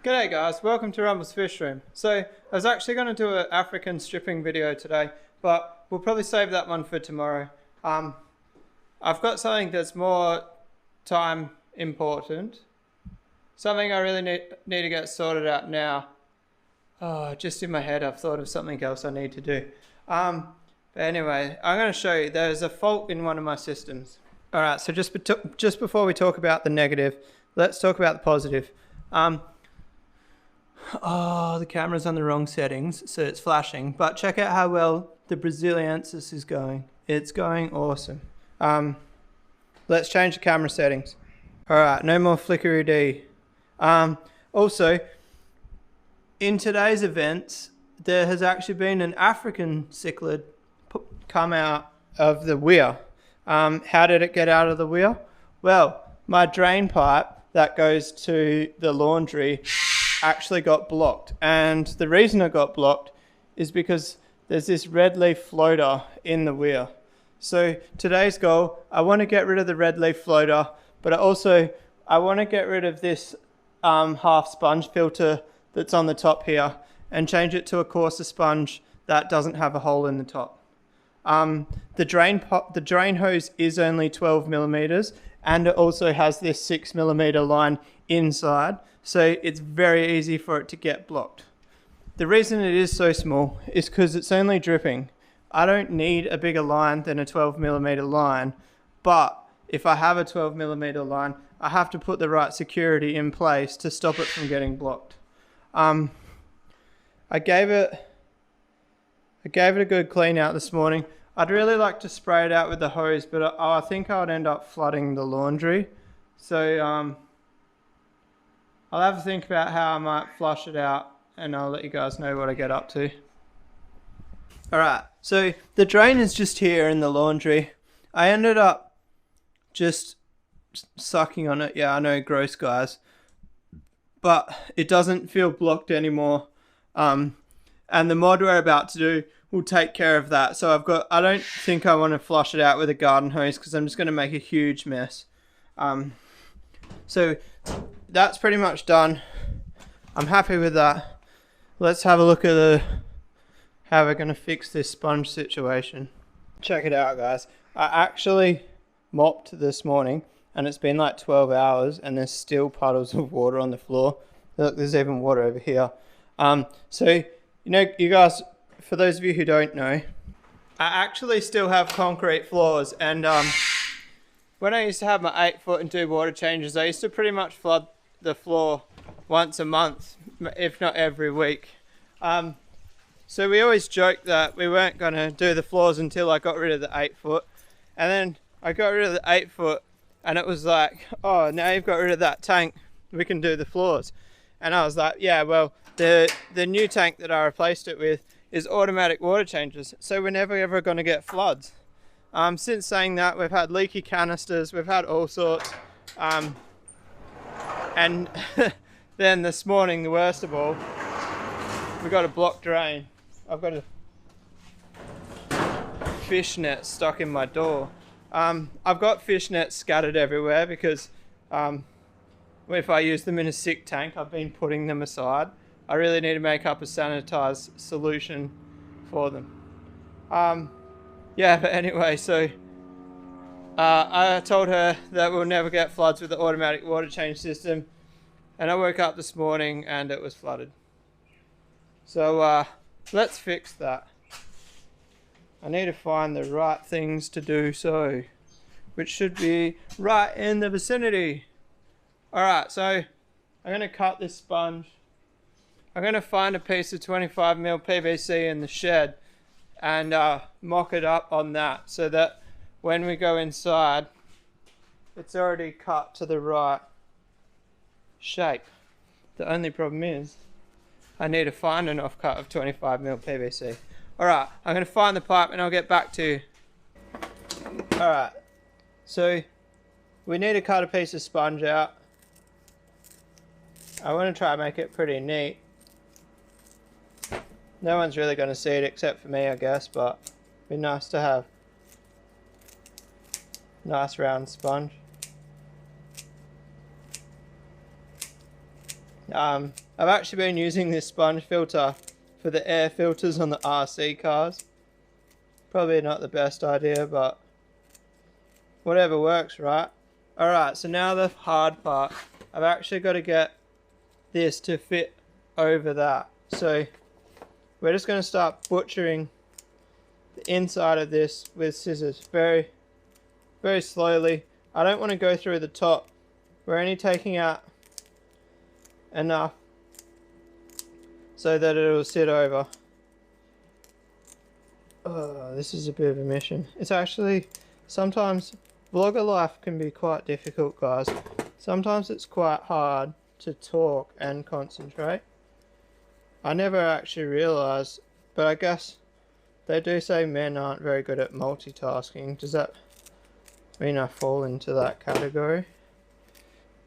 G'day guys, welcome to Rumble's Fish Room. So I was actually going to do an African stripping video today, but we'll probably save that one for tomorrow. I've got something that's more time important. Something I really need to get sorted out now. Oh, just in my head I've thought of something else I need to do. But anyway, I'm going to show you. There's a fault in one of my systems. Alright, so just before we talk about the negative, let's talk about the positive. Oh, the camera's on the wrong settings, so it's flashing. But check out how well the Braziliensis is going. It's going awesome. Let's change the camera settings. Alright, no more flickery-d. Also, in today's events, there has actually been an African cichlid come out of the weir. How did it get out of the weir? Well, my drain pipe that goes to the laundry actually got blocked, and the reason it got blocked is because there's this red leaf floater in the weir. So today's goal, I want to get rid of the red leaf floater, but I want to get rid of this half sponge filter that's on the top here and change it to a coarser sponge that doesn't have a hole in the top. The drain hose is only 12 millimeters, and it also has this 6 millimeter line inside, so it's very easy for it to get blocked. The reason it is so small is because it's only dripping. I don't need a bigger line than a 12 millimeter line, but if I have a 12 millimeter line, I have to put the right security in place to stop it from getting blocked. I gave it a good clean out this morning. I'd really like to spray it out with the hose, but I think I would end up flooding the laundry. So I'll have to think about how I might flush it out, and I'll let you guys know what I get up to. Alright, so the drain is just here in the laundry. I ended up just sucking on it. Yeah, I know, gross guys. But it doesn't feel blocked anymore. And the mod we're about to do will take care of that. So I don't think I want to flush it out with a garden hose because I'm just going to make a huge mess. So that's pretty much done. I'm happy with that. Let's have a look at how we're going to fix this sponge situation. Check it out, guys. I actually mopped this morning and it's been like 12 hours and there's still puddles of water on the floor. Look, there's even water over here. So, you guys, for those of you who don't know, I actually still have concrete floors, and when I used to have my 8-foot and do water changes, I used to pretty much flood the floor once a month, if not every week. So we always joked that we weren't going to do the floors until I got rid of the 8-foot, and then I got rid of the 8-foot and it was like, oh, now you've got rid of that tank, we can do the floors. And I was like, yeah, well, the new tank that I replaced it with is automatic water changes, so we're never ever going to get floods. Since saying that, we've had leaky canisters, we've had all sorts, and then this morning, the worst of all, we got a blocked drain. I've got a fish net stuck in my door. I've got fish nets scattered everywhere because if I use them in a sick tank, I've been putting them aside. I really need to make up a sanitized solution for them. Yeah, but anyway, so I told her that we'll never get floods with the automatic water change system, and I woke up this morning and it was flooded. So let's fix that. I need to find the right things to do so, which should be right in the vicinity. Alright, so I'm going to cut this sponge. I'm going to find a piece of 25mm PVC in the shed and mock it up on that so that when we go inside, it's already cut to the right shape. The only problem is I need to find an offcut of 25mm PVC. Alright, I'm going to find the pipe and I'll get back to you. Alright, so we need to cut a piece of sponge out. I want to try and make it pretty neat. No one's really going to see it except for me, I guess, but it'd be nice to have nice round sponge. I've actually been using this sponge filter for the air filters on the RC cars. Probably not the best idea, but whatever works, right? Alright, so now the hard part. I've actually got to get this to fit over that. So we're just going to start butchering the inside of this with scissors very, very slowly. I don't want to go through the top. We're only taking out enough so that it'll sit over. Oh, this is a bit of a mission. It's actually, sometimes vlogger life can be quite difficult, guys. Sometimes it's quite hard to talk and concentrate. I never actually realised, but I guess they do say men aren't very good at multitasking. Does that mean I fall into that category?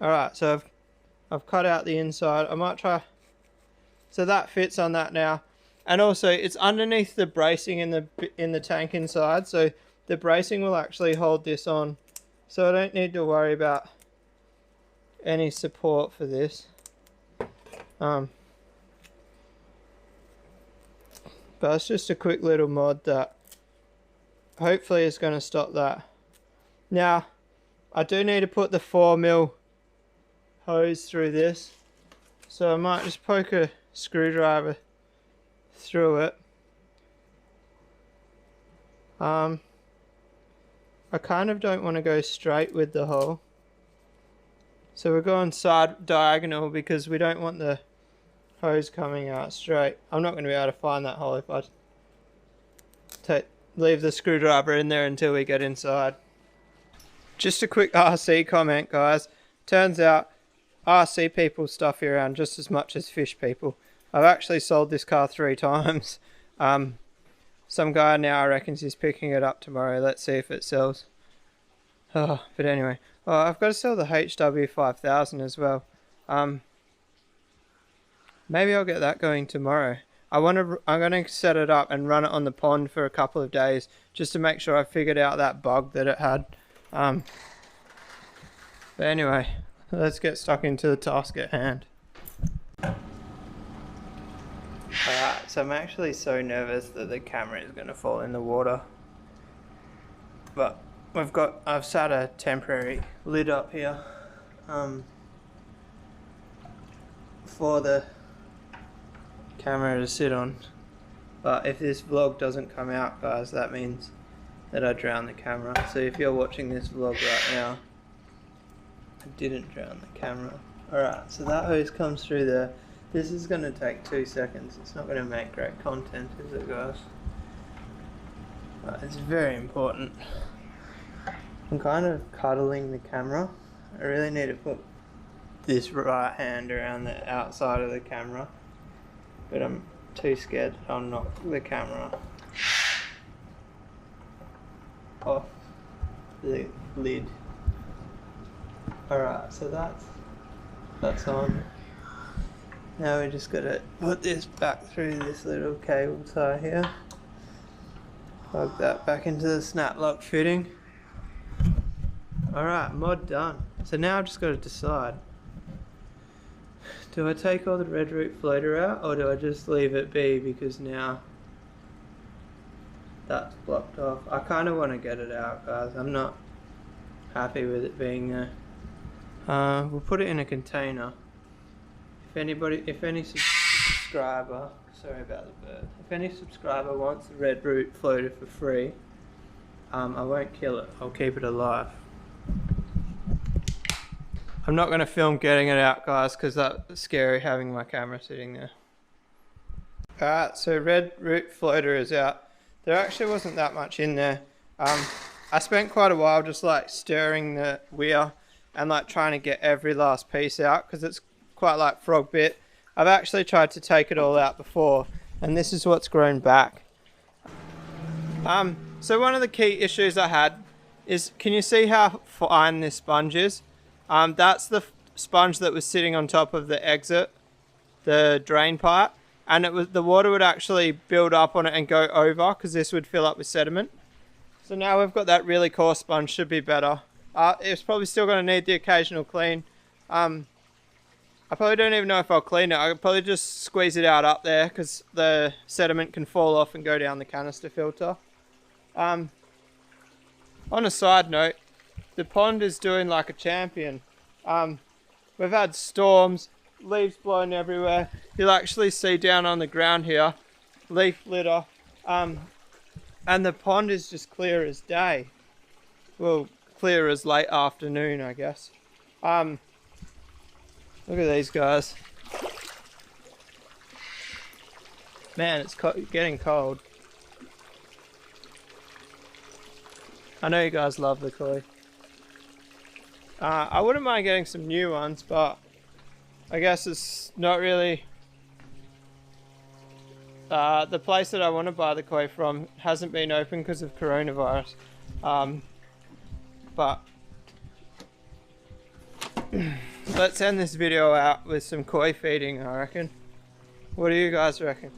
Alright, so I've cut out the inside. I might try. So that fits on that now. And also it's underneath the bracing in the tank inside. So the bracing will actually hold this on. So I don't need to worry about any support for this. But it's just a quick little mod that hopefully is going to stop that. Now, I do need to put the 4mm hose through this. So I might just poke a screwdriver through it. I kind of don't want to go straight with the hole. So we're going side diagonal because we don't want the hose coming out straight. I'm not going to be able to find that hole if I leave the screwdriver in there until we get inside. Just a quick RC comment, guys. Turns out RC people stuff you around just as much as fish people. I've actually sold this car 3 times. Some guy now reckons he's picking it up tomorrow. Let's see if it sells. Oh, but anyway, I've got to sell the HW5000 as well. Maybe I'll get that going tomorrow. I'm going to set it up and run it on the pond for a couple of days just to make sure I figured out that bug that it had. But anyway, let's get stuck into the task at hand. Alright, so I'm actually so nervous that the camera is going to fall in the water. But I've set a temporary lid up here for the camera to sit on. But if this vlog doesn't come out, guys, that means that I drowned the camera. So if you're watching this vlog right now, I didn't drown the camera. Alright, so that hose comes through there. This is going to take 2 seconds. It's not going to make great content, is it, guys? But it's very important. I'm kind of cuddling the camera. I really need to put this right hand around the outside of the camera. But I'm too scared that I'll knock the camera off the lid. Alright, so that's on. Now we just gotta put this back through this little cable tie here. Plug that back into the snap lock fitting. Alright, mod done. So now I've just got to decide. Do I take all the red root floater out or do I just leave it be because now that's blocked off? I kind of want to get it out, guys. I'm not happy with it being there. We'll put it in a container. If any subscriber, sorry about the bird. If any subscriber wants the red root floater for free, I won't kill it. I'll keep it alive. I'm not going to film getting it out, guys, because that's scary having my camera sitting there. Alright, so red root floater is out. There actually wasn't that much in there. I spent quite a while just like stirring the weir and like trying to get every last piece out because it's quite like frog bit. I've actually tried to take it all out before and this is what's grown back. So one of the key issues I had is, can you see how fine this sponge is? That's the sponge that was sitting on top of the exit, the drain pipe, and the water would actually build up on it and go over because this would fill up with sediment. So now we've got that really coarse sponge, should be better. It's probably still going to need the occasional clean. I probably don't even know if I'll clean it. I'll probably just squeeze it out up there because the sediment can fall off and go down the canister filter. On a side note, the pond is doing like a champion. We've had storms, leaves blowing everywhere. You'll actually see down on the ground here, leaf litter. And the pond is just clear as day. Well, clear as late afternoon, I guess. Look at these guys. Man, it's getting cold. I know you guys love the koi. I wouldn't mind getting some new ones, but I guess it's not really... the place that I want to buy the koi from hasn't been open because of coronavirus. But let's end this video out with some koi feeding, I reckon. What do you guys reckon?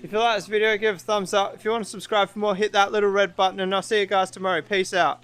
If you like this video, give it a thumbs up. If you want to subscribe for more, hit that little red button, and I'll see you guys tomorrow. Peace out.